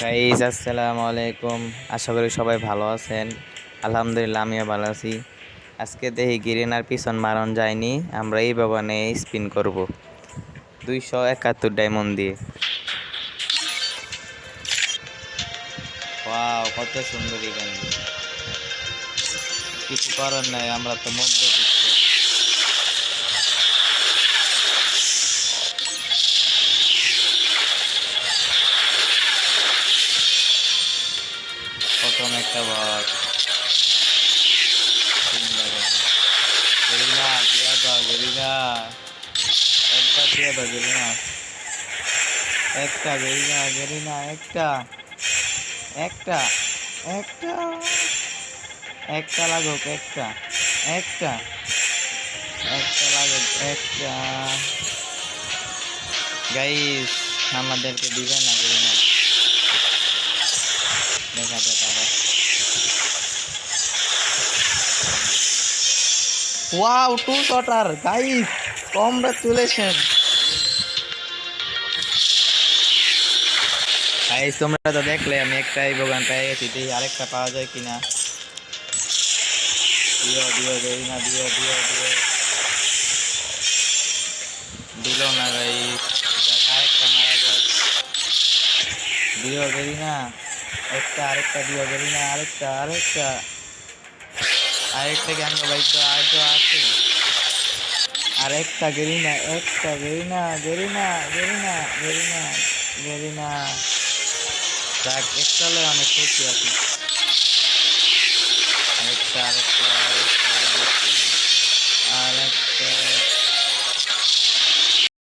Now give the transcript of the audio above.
Guys আসসালামু আলাইকুম। আশা করি সবাই ভালো আছেন। আলহামদুলিল্লাহ আমিও ভালো আছি। আজকে দেখি গিরিনার পিছন মারণ যায়নি, আমরা এই বাগানে স্পিন করব 271 ডায়মন্ড দিয়ে। ওয়াও, কত সুন্দর এখানে। কিছু করার নাই, আমরা তো মধ্যবিত্ত। প্রথম একটা ভাগ গেরিনা দিয়া দাও, গেরিনা একটা দিয়ে দাও, গেরিনা একটা, গেরিনা গেরিনা একটা একটা একটা একটা লাগুক, একটা একটা একটা লাগুক, একটা। গাইস আমাদেরকে দিবে না, গেরিনা দেখা যাক আবার। Wow, two shotter guys, congratulation guys. তোমরা তো দেখলে আমি একটাই বাগান পেয়ে গেছি, দেখি আরেকটা পাওয়া যায় কিনা। দিও দিও গেরিনা, দিও দিও দিও। দিল না গাইস, আরেকটা মারা যাক। দিও গেরিনা, একটা আরেকটা দিও গেরিনা, আরেকটা আরেকটা আরেকটা জ্ঞান ভাই, তো আর তো আছে আরেকটা। গেরিনা একটা, Garena Garena Garena Garena Garena. যাক, একটা হলে অনেক খুশি আছি। আরেকটা আরেকটা